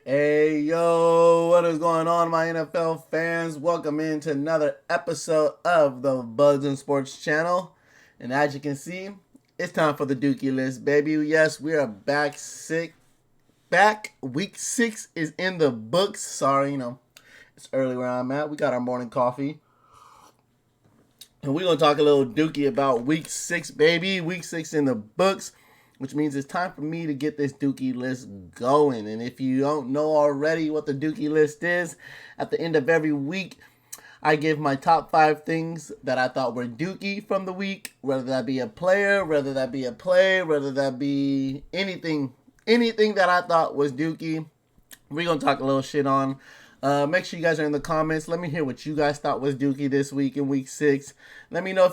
Hey, yo, what is going on, my NFL fans? Welcome into another episode of the Bugs and Sports channel. And as you can see, it's time for the Dookie list, baby. Yes, we are back sick. Week 6 is in the books. Sorry, it's early where I'm at. We got our morning coffee. And we're going to talk a little Dookie about week 6, baby. Week 6 in the books, which means it's time for me to get this Dookie list going. And if you don't know already what the Dookie list is, at the end of every week, I give my top 5 things that I thought were Dookie from the week, whether that be a player, whether that be a play, whether that be anything that I thought was Dookie. We're going to talk a little shit on. Make sure you guys are in the comments. Let me hear what you guys thought was Dookie this week in week 6. Let me know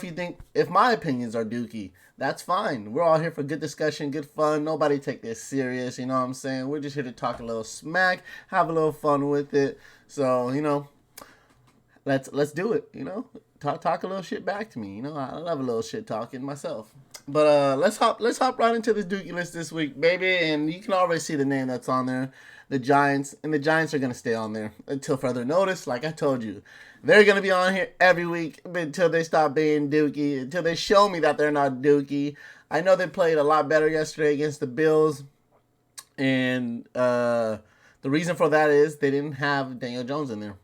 if my opinions are Dookie. That's fine. We're all here for good discussion, good fun. Nobody take this serious, you know what I'm saying? We're just here to talk a little smack, have a little fun with it. So, let's do it, Talk a little shit back to me. I love a little shit talking myself. But let's hop right into this Dookie list this week, baby. And you can already see the name that's on there. The Giants, and the Giants are going to stay on there until further notice. Like I told you, they're going to be on here every week until they stop being Dookie, until they show me that they're not Dookie. I know they played a lot better yesterday against the Bills, and the reason for that is they didn't have Daniel Jones in there.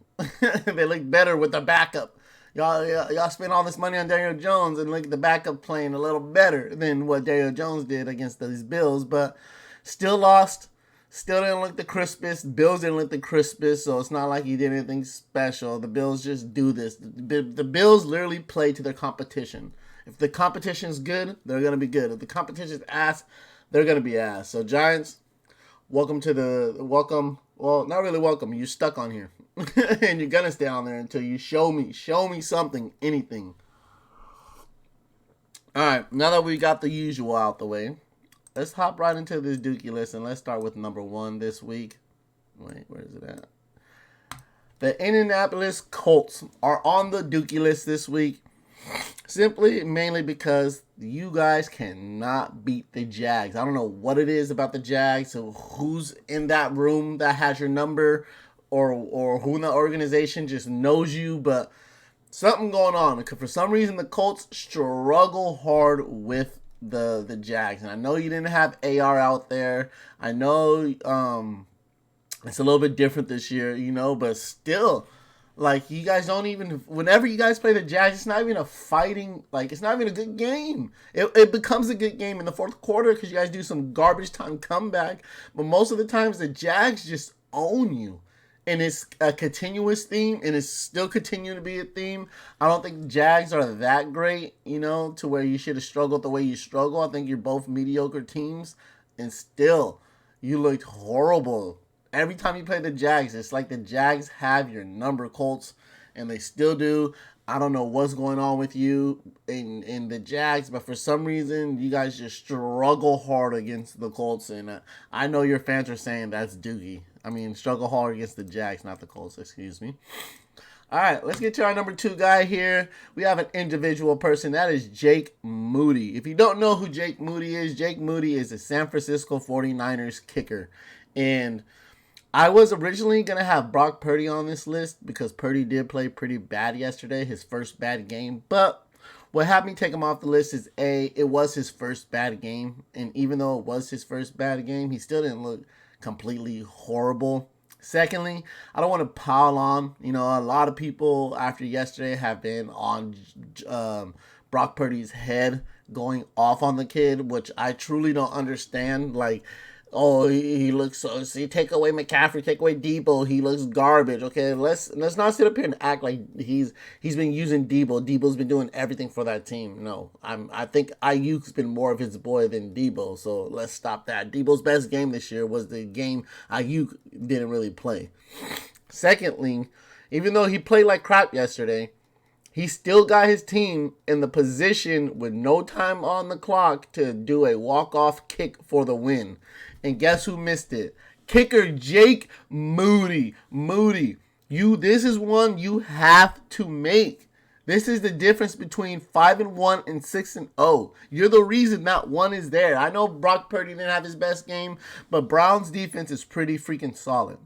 They look better with the backup. Y'all spend all this money on Daniel Jones, and look at the backup playing a little better than what Daniel Jones did against these Bills, but still lost. Still didn't look the crispest. Bills didn't look the crispest, so it's not like he did anything special. The Bills just do this. The Bills literally play to their competition. If the competition's good, they're going to be good. If the competition's ass, they're going to be ass. So, Giants, welcome. Well, not really welcome. You're stuck on here. And you're going to stay on there until you show me something, anything. All right, now that we got the usual out the way, let's hop right into this Dookie list, and let's start with number 1 this week. Wait, where is it at? The Indianapolis Colts are on the Dookie list this week, mainly because you guys cannot beat the Jags. I don't know what it is about the Jags, so who's in that room that has your number, or who in the organization just knows you, but something going on. Because for some reason, the Colts struggle hard with the Jags. And I know you didn't have AR out there. I know it's a little bit different this year, but still, like, you guys don't even, whenever you guys play the Jags, it's not even a fighting, like, it's not even a good game. It becomes a good game in the fourth quarter because you guys do some garbage time comeback, but most of the times the Jags just own you. And it's a continuous theme, and it's still continuing to be a theme. I don't think the Jags are that great, to where you should have struggled the way you struggle. I think you're both mediocre teams, and still, you looked horrible. Every time you play the Jags, it's like the Jags have your number, Colts, and they still do. I don't know what's going on with you in the Jags, but for some reason, you guys just struggle hard against the Colts, and I know your fans are saying that's Dougie. I mean, struggle hard against the Jags, not the Colts, excuse me. All right, let's get to our number 2 guy here. We have an individual person. That is Jake Moody. If you don't know who Jake Moody is a San Francisco 49ers kicker. And I was originally going to have Brock Purdy on this list because Purdy did play pretty bad yesterday, his first bad game. But what had me take him off the list is, it was his first bad game. And even though it was his first bad game, he still didn't look completely horrible. Secondly, I don't want to pile on. A lot of people after yesterday have been on Brock Purdy's head, going off on the kid, which I truly don't understand. Like, oh, he looks so. See, take away McCaffrey, take away Debo, he looks garbage. Okay, let's not sit up here and act like he's been using Debo. Debo's been doing everything for that team. No, I think Ayuk's been more of his boy than Debo. So let's stop that. Debo's best game this year was the game Ayuk didn't really play. Secondly, even though he played like crap yesterday, he still got his team in the position with no time on the clock to do a walk-off kick for the win. And guess who missed it? Kicker Jake Moody. This is one you have to make. This is the difference between 5-1 and 6-0. You're the reason that one is there. I know Brock Purdy didn't have his best game, but Browns defense is pretty freaking solid.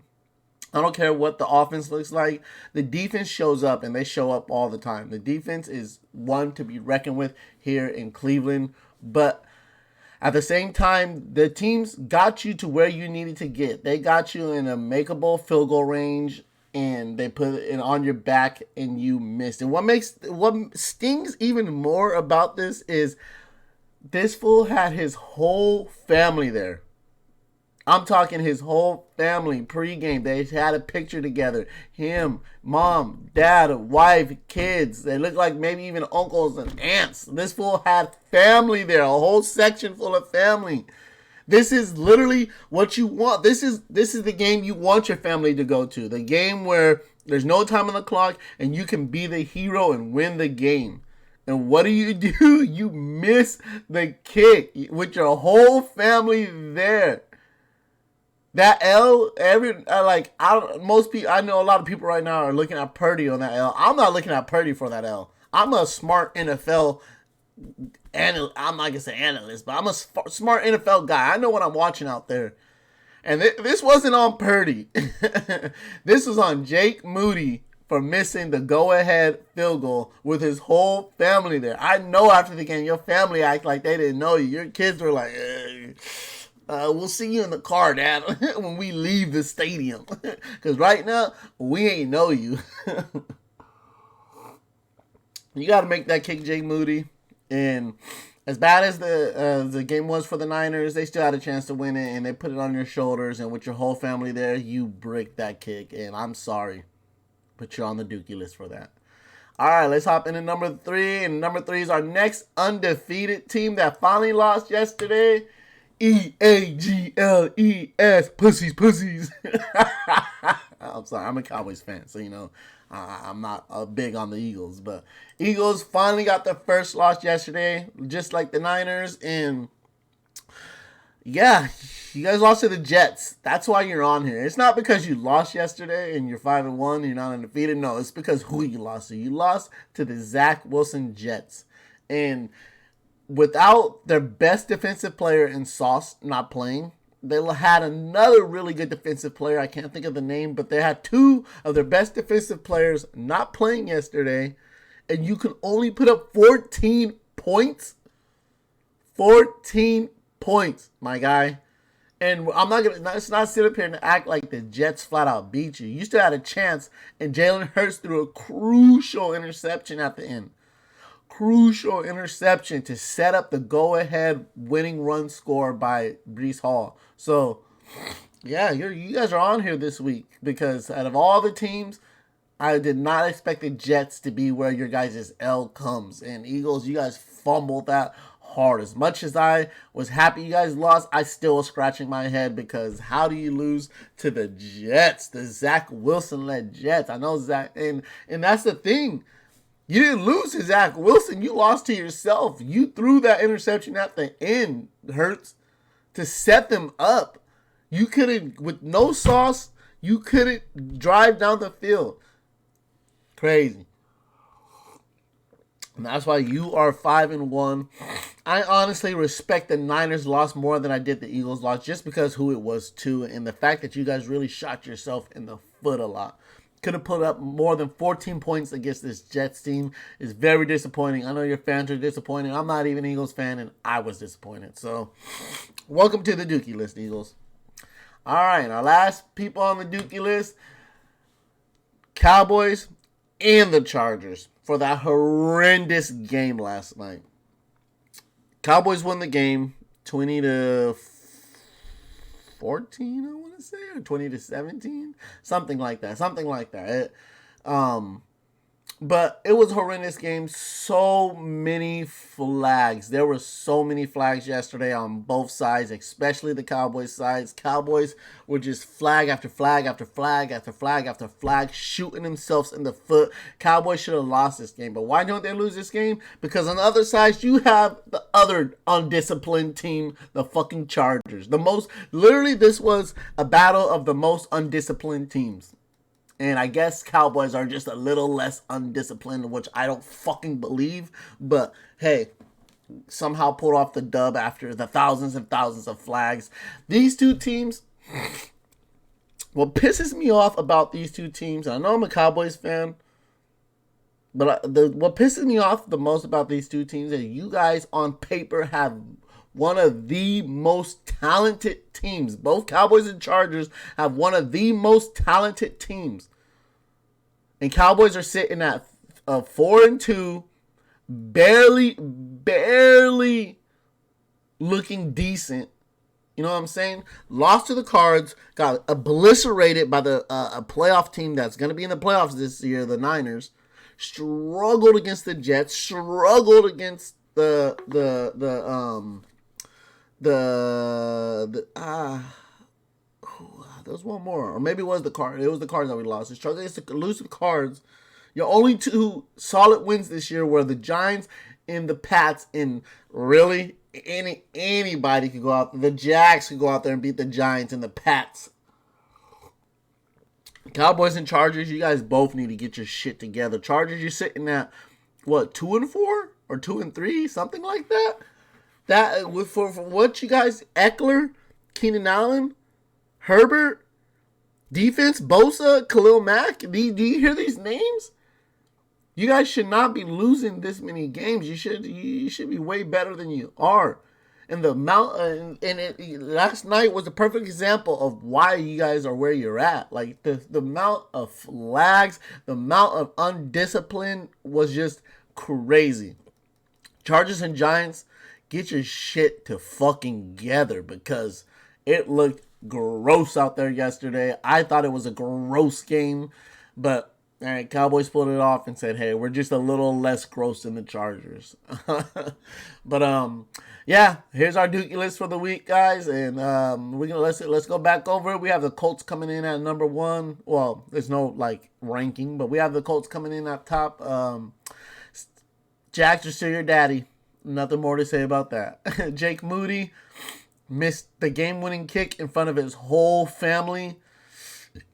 I don't care what the offense looks like. The defense shows up, and they show up all the time. The defense is one to be reckoned with here in Cleveland. But at the same time, the teams got you to where you needed to get. They got you in a makeable field goal range, and they put it on your back, and you missed. And what stings even more about this is this fool had his whole family there. I'm talking his whole family pregame. They had a picture together. Him, mom, dad, wife, kids. They look like maybe even uncles and aunts. This fool had family there. A whole section full of family. This is literally what you want. This is the game you want your family to go to. The game where there's no time on the clock and you can be the hero and win the game. And what do? You miss the kick with your whole family there. That L, most people, I know a lot of people right now are looking at Purdy on that L. I'm not looking at Purdy for that L. I'm a smart NFL analyst. I'm not going to say analyst, but I'm a smart NFL guy. I know what I'm watching out there. And this wasn't on Purdy. This was on Jake Moody for missing the go-ahead field goal with his whole family there. I know after the game, your family act like they didn't know you. Your kids were like, we'll see you in the car, Dad, when we leave the stadium. Because right now, we ain't know you. You got to make that kick, Jake Moody. And as bad as the game was for the Niners, they still had a chance to win it, and they put it on your shoulders. And with your whole family there, you bricked that kick. And I'm sorry, but you're on the Dookie list for that. All right, let's hop into number 3. And number 3 is our next undefeated team that finally lost yesterday. EAGLES, pussies. I'm sorry, I'm a Cowboys fan, so I'm not big on the Eagles, but Eagles finally got their first loss yesterday, just like the Niners, and yeah, you guys lost to the Jets. That's why you're on here. It's not because you lost yesterday and you're 5-1, you're not undefeated. No, it's because who you lost to. You lost to the Zach Wilson Jets, and without their best defensive player in Sauce not playing, they had another really good defensive player. I can't think of the name, but they had 2 of their best defensive players not playing yesterday, and you can only put up 14 points. 14 points, my guy. And let's not sit up here and act like the Jets flat out beat you. You still had a chance, and Jalen Hurts threw a crucial interception at the end. Crucial interception to set up the go-ahead winning run score by Breece Hall. So, yeah, you guys are on here this week because out of all the teams, I did not expect the Jets to be where your guys' L comes. And Eagles, you guys fumbled that hard. As much as I was happy you guys lost, I still was scratching my head because how do you lose to the Jets, the Zach Wilson-led Jets? I know Zach, and that's the thing. You didn't lose to Zach Wilson. You lost to yourself. You threw that interception at the end, Hurts, to set them up. You couldn't, with no Sauce, you couldn't drive down the field. Crazy. And that's why you are 5-1. I honestly respect the Niners loss more than I did the Eagles loss just because who it was too, and the fact that you guys really shot yourself in the foot a lot. Could have put up more than 14 points against this Jets team. Is very disappointing. I know your fans are disappointed. I'm not even an Eagles fan, and I was disappointed. So, welcome to the Dookie list, Eagles. All right, our last people on the Dookie list, Cowboys and the Chargers for that horrendous game last night. Cowboys won the game 20-14, I want to say, or 20-17, something like that. But it was a horrendous game. So many flags. There were so many flags yesterday on both sides, especially the Cowboys sides. Cowboys were just flag after flag after flag after flag after flag, shooting themselves in the foot. Cowboys should have lost this game. But why don't they lose this game? Because on the other side, you have the other undisciplined team, the fucking Chargers. Literally, this was a battle of the most undisciplined teams. And I guess Cowboys are just a little less undisciplined, which I don't fucking believe. But hey, somehow pulled off the dub after the thousands and thousands of flags. These two teams, what pisses me off about these two teams, and I know I'm a Cowboys fan, but what pisses me off the most about these two teams is you guys on paper have one of the most talented teams. Both Cowboys and Chargers have one of the most talented teams. And Cowboys are sitting at 4-2, barely looking decent. You know what I'm saying? Lost to the Cards, got obliterated by a playoff team that's going to be in the playoffs this year, the Niners. Struggled against the Jets, struggled against there's one more, or maybe it was the Cards. It was the Cards that we lost. It struggled against the lose to the Cards. Your only two solid wins this year were the Giants and the Pats. And really, anybody could go out. The Jags could go out there and beat the Giants and the Pats. Cowboys and Chargers, you guys both need to get your shit together. Chargers, you're sitting at what, 2-4 or 2-3, something like that. That for what you guys, Eckler, Keenan Allen, Herbert, defense, Bosa, Khalil Mack. Do you hear these names? You guys should not be losing this many games. You should be way better than you are. And the amount, last night was a perfect example of why you guys are where you're at. Like the amount of flags, the amount of undiscipline was just crazy. Chargers and Giants, get your shit to fucking together because it looked gross out there yesterday. I thought it was a gross game, but all right, Cowboys pulled it off and said, "Hey, we're just a little less gross than the Chargers." But yeah, here's our Dookie list for the week, guys, and we're gonna let's go back over it. We have the Colts coming in at number 1. Well, there's no ranking, but we have the Colts coming in at top. Jax, you're still your daddy. Nothing more to say about that. Jake Moody missed the game-winning kick in front of his whole family.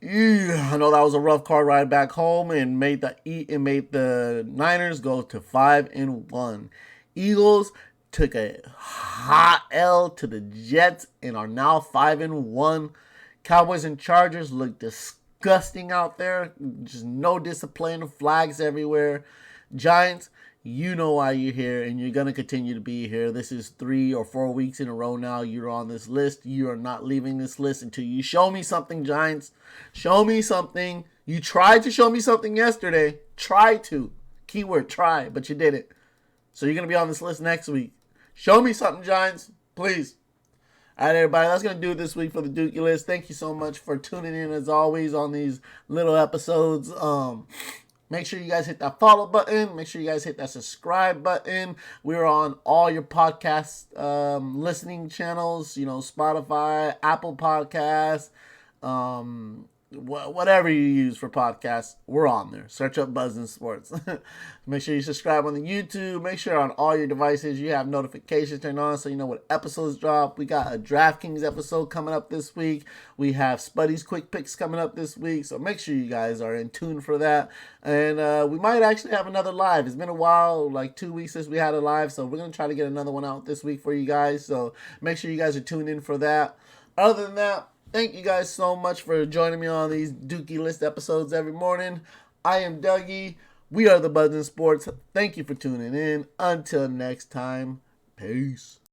I know that was a rough car ride back home and made the Niners go to 5-1. Eagles took a hot L to the Jets and are now 5-1. Cowboys and Chargers look disgusting out there. Just no discipline, flags everywhere. Giants, you know why you're here, and you're going to continue to be here. This is 3 or 4 weeks in a row now. You're on this list. You are not leaving this list until you show me something, Giants. Show me something. You tried to show me something yesterday. Try to. Keyword, try, but you didn't. So you're going to be on this list next week. Show me something, Giants. Please. All right, everybody. That's going to do it this week for the Dookie list. Thank you so much for tuning in, as always, on these little episodes. Make sure you guys hit that follow button. Make sure you guys hit that subscribe button. We're on all your podcast listening channels, Spotify, Apple Podcasts, whatever you use for podcasts, we're on there. Search up Buzz in Sports. Make sure you subscribe on the YouTube. Make sure on all your devices you have notifications turned on so you know what episodes drop. We got a DraftKings episode coming up this week. We have Spuddy's Quick Picks coming up this week. So make sure you guys are in tune for that. And we might actually have another live. It's been a while, like 2 weeks since we had a live. So we're going to try to get another one out this week for you guys. So make sure you guys are tuned in for that. Other than that, thank you guys so much for joining me on these Dookie List episodes every morning. I am Dougie. We are the Buzz in Sports. Thank you for tuning in. Until next time, peace.